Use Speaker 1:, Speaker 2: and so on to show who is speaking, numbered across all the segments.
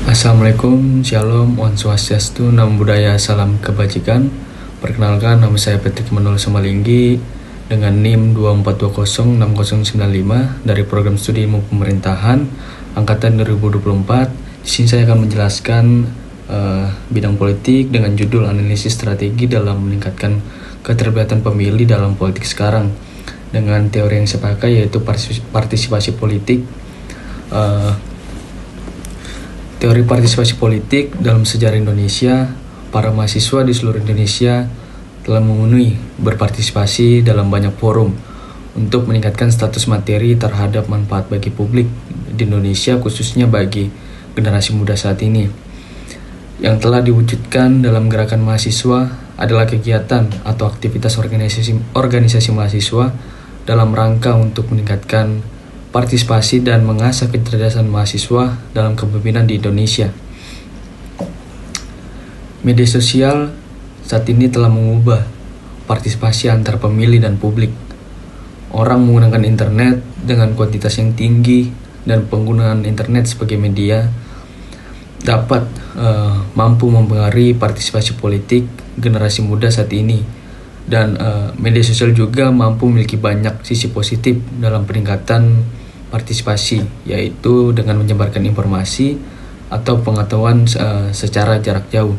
Speaker 1: Assalamualaikum, Shalom, Om Swastiastu, Namo Buddhaya, Salam Kebajikan. Perkenalkan, nama saya Patrick Manul Samalinggi dengan NIM 24206095 dari Program Studi Ilmu Pemerintahan Angkatan 2024. Di sini saya akan menjelaskan bidang politik dengan judul analisis strategi dalam meningkatkan keterlibatan pemilih dalam politik sekarang. Dengan teori yang saya pakai yaitu partisipasi politik. Teori partisipasi politik dalam sejarah Indonesia, para mahasiswa di seluruh Indonesia telah memenuhi berpartisipasi dalam banyak forum untuk meningkatkan status materi terhadap manfaat bagi publik di Indonesia, khususnya bagi generasi muda saat ini. Yang telah diwujudkan dalam gerakan mahasiswa adalah kegiatan atau aktivitas organisasi mahasiswa dalam rangka untuk meningkatkan partisipasi dan mengasah kecerdasan mahasiswa dalam kepemimpinan di Indonesia. Media sosial saat ini telah mengubah partisipasi antar pemilih dan publik. Orang menggunakan internet dengan kuantitas yang tinggi dan penggunaan internet sebagai media dapat mampu mempengaruhi partisipasi politik generasi muda saat ini. Dan media sosial juga mampu memiliki banyak sisi positif dalam peningkatan partisipasi, yaitu dengan menyebarkan informasi atau pengetahuan secara jarak jauh.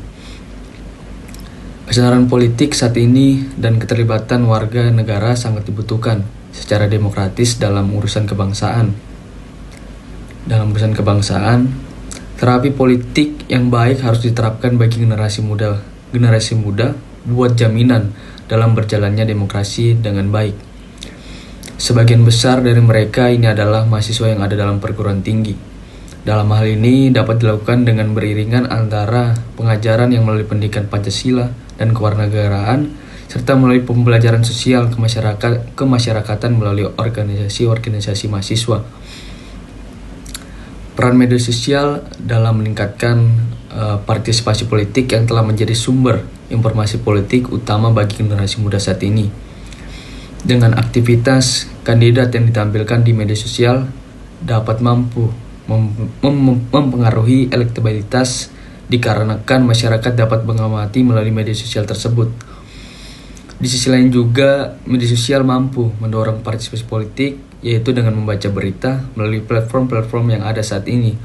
Speaker 1: Kesadaran politik saat ini dan keterlibatan warga negara sangat dibutuhkan secara demokratis dalam urusan kebangsaan. Dalam urusan kebangsaan, terapi politik yang baik harus diterapkan bagi generasi muda buat jaminan dalam berjalannya demokrasi dengan baik. Sebagian besar dari mereka ini adalah mahasiswa yang ada dalam perguruan tinggi. Dalam hal ini dapat dilakukan dengan beriringan antara pengajaran yang melalui pendidikan Pancasila dan kewarganegaraan, serta melalui pembelajaran sosial kemasyarakatan melalui organisasi mahasiswa. Peran media sosial dalam meningkatkan partisipasi politik yang telah menjadi sumber informasi politik utama bagi generasi muda saat ini. Dengan aktivitas kandidat yang ditampilkan di media sosial dapat mampu mempengaruhi elektabilitas dikarenakan masyarakat dapat mengamati melalui media sosial tersebut. Di sisi lain juga, media sosial mampu mendorong partisipasi politik, yaitu dengan membaca berita melalui platform-platform yang ada saat ini.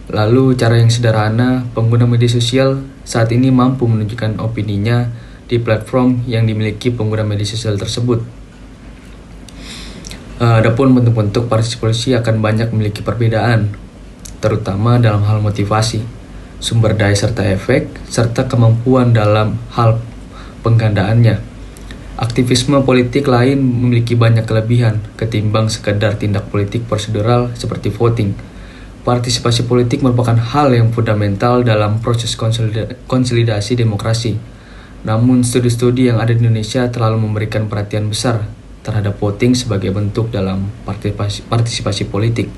Speaker 1: Lalu, cara yang sederhana, pengguna media sosial saat ini mampu menunjukkan opininya di platform yang dimiliki pengguna media sosial tersebut. Adapun bentuk-bentuk partisipasi akan banyak memiliki perbedaan, terutama dalam hal motivasi, sumber daya serta efek, serta kemampuan dalam hal penggandaannya. Aktivisme politik lain memiliki banyak kelebihan ketimbang sekedar tindak politik prosedural seperti voting. Partisipasi politik merupakan hal yang fundamental dalam proses konsolidasi demokrasi. Namun studi-studi yang ada di Indonesia terlalu memberikan perhatian besar terhadap voting sebagai bentuk dalam partisipasi politik.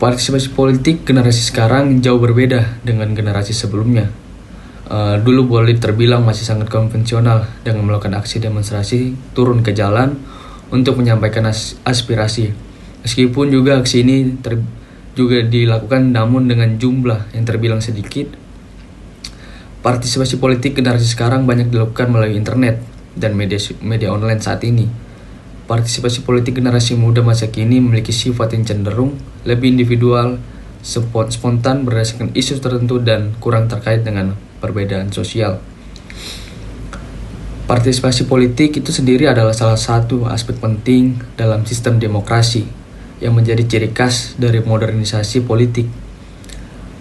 Speaker 1: Partisipasi politik generasi sekarang jauh berbeda dengan generasi sebelumnya. Dulu boleh terbilang masih sangat konvensional dengan melakukan aksi demonstrasi, turun ke jalan untuk menyampaikan aspirasi. Meskipun juga aksi ini juga dilakukan namun dengan jumlah yang terbilang sedikit. Partisipasi politik generasi sekarang banyak dilakukan melalui internet dan media online saat ini. Partisipasi politik generasi muda masa kini memiliki sifat yang cenderung lebih individual, spontan berdasarkan isu tertentu dan kurang terkait dengan perbedaan sosial. Partisipasi politik itu sendiri adalah salah satu aspek penting dalam sistem demokrasi yang menjadi ciri khas dari modernisasi politik.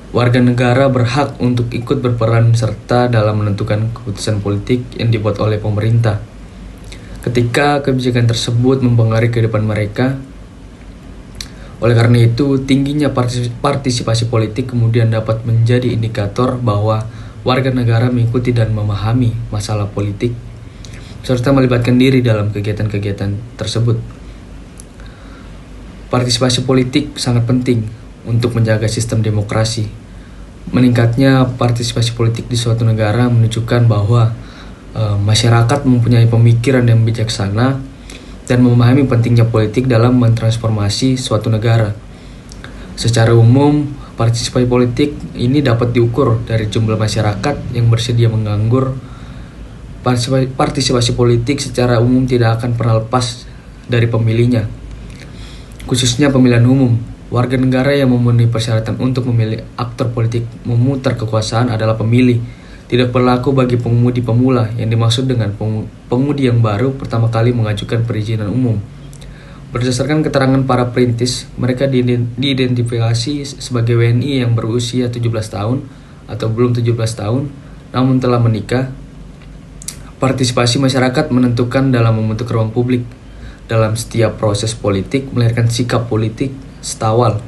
Speaker 1: Warga negara berhak untuk ikut berperan serta dalam menentukan keputusan politik yang dibuat oleh pemerintah. Ketika kebijakan tersebut mempengaruhi kehidupan mereka, oleh karena itu tingginya partisipasi politik kemudian dapat menjadi indikator bahwa warga negara mengikuti dan memahami masalah politik, serta melibatkan diri dalam kegiatan-kegiatan tersebut. Partisipasi politik sangat penting untuk menjaga sistem demokrasi. Meningkatnya partisipasi politik di suatu negara menunjukkan bahwa masyarakat mempunyai pemikiran yang bijaksana dan memahami pentingnya politik dalam mentransformasi suatu negara. Secara umum, Partisipasi politik ini dapat diukur dari jumlah masyarakat yang bersedia menganggur. Partisipasi politik secara umum tidak akan pernah lepas dari pemilihnya, khususnya pemilihan umum. Warga negara yang memenuhi persyaratan untuk memilih aktor politik memutar kekuasaan adalah pemilih. Tidak berlaku bagi pengemudi pemula, yang dimaksud dengan pengemudi yang baru pertama kali mengajukan perizinan umum. Berdasarkan keterangan para perintis, mereka diidentifikasi sebagai WNI yang berusia 17 tahun atau belum 17 tahun, namun telah menikah. Partisipasi masyarakat menentukan dalam membentuk ruang publik. Dalam setiap proses politik melahirkan sikap politik setawal.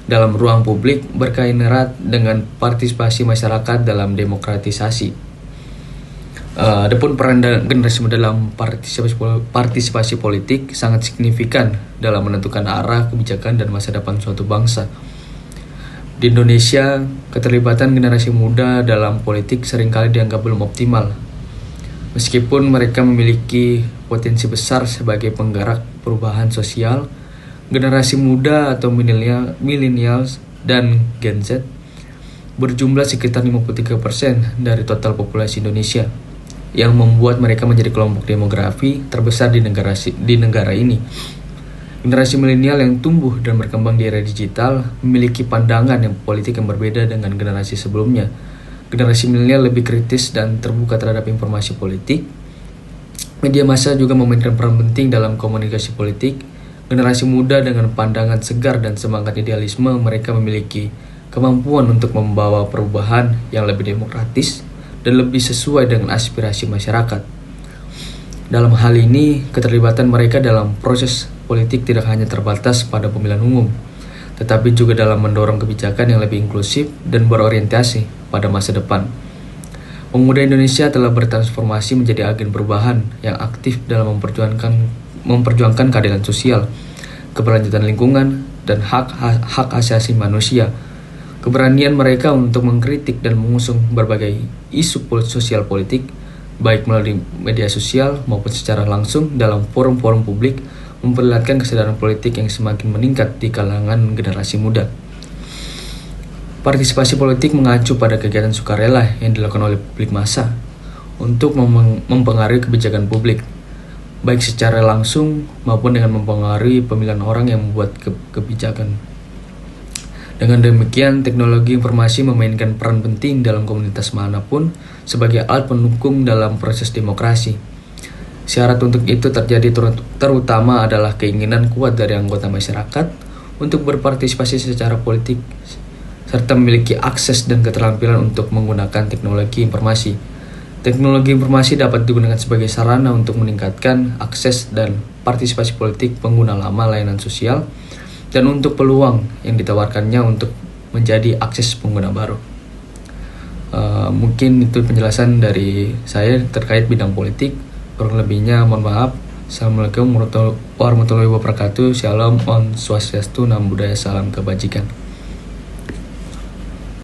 Speaker 1: Dalam ruang publik berkaitan erat dengan partisipasi masyarakat dalam demokratisasi. Adapun peran generasi muda dalam partisipasi politik sangat signifikan dalam menentukan arah kebijakan dan masa depan suatu bangsa. Di Indonesia, keterlibatan generasi muda dalam politik seringkali dianggap belum optimal. Meskipun mereka memiliki potensi besar sebagai penggerak perubahan sosial, generasi muda atau millennials dan Gen Z berjumlah sekitar 53% dari total populasi Indonesia, yang membuat mereka menjadi kelompok demografi terbesar di negara ini. Generasi milenial yang tumbuh dan berkembang di era digital memiliki pandangan politik yang berbeda dengan generasi sebelumnya. Generasi milenial lebih kritis dan terbuka terhadap informasi politik. Media massa juga memainkan peran penting dalam komunikasi politik. Generasi muda dengan pandangan segar dan semangat idealisme, mereka memiliki kemampuan untuk membawa perubahan yang lebih demokratis dan lebih sesuai dengan aspirasi masyarakat. Dalam hal ini, keterlibatan mereka dalam proses politik tidak hanya terbatas pada pemilihan umum, tetapi juga dalam mendorong kebijakan yang lebih inklusif dan berorientasi pada masa depan. Pemuda Indonesia telah bertransformasi menjadi agen perubahan yang aktif dalam memperjuangkan keadilan sosial, keberlanjutan lingkungan, dan hak asasi manusia. Keberanian mereka untuk mengkritik dan mengusung berbagai isu sosial politik, baik melalui media sosial maupun secara langsung dalam forum-forum publik, memperlihatkan kesadaran politik yang semakin meningkat di kalangan generasi muda. Partisipasi politik mengacu pada kegiatan sukarela yang dilakukan oleh publik massa untuk mempengaruhi kebijakan publik, baik secara langsung maupun dengan mempengaruhi pemilihan orang yang membuat kebijakan. Dengan demikian, teknologi informasi memainkan peran penting dalam komunitas manapun sebagai alat pendukung dalam proses demokrasi. Syarat untuk itu terjadi terutama adalah keinginan kuat dari anggota masyarakat untuk berpartisipasi secara politik, serta memiliki akses dan keterampilan untuk menggunakan teknologi informasi. Teknologi informasi dapat digunakan sebagai sarana untuk meningkatkan akses dan partisipasi politik pengguna lama layanan sosial, dan untuk peluang yang ditawarkannya untuk menjadi akses pengguna baru. Mungkin itu penjelasan dari saya terkait bidang politik. Kurang lebihnya mohon maaf. Assalamualaikum warahmatullahi wabarakatuh. Shalom, Om Swastiastu, Namo Buddhaya, salam kebajikan.